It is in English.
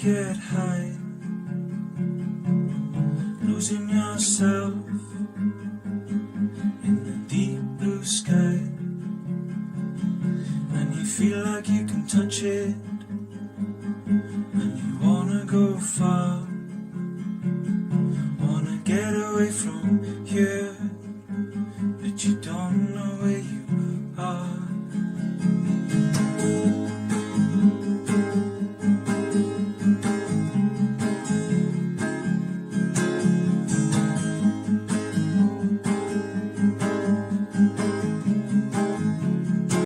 get high, losing yourself in the deep blue sky, and you feel like you can touch it, and you wanna go far.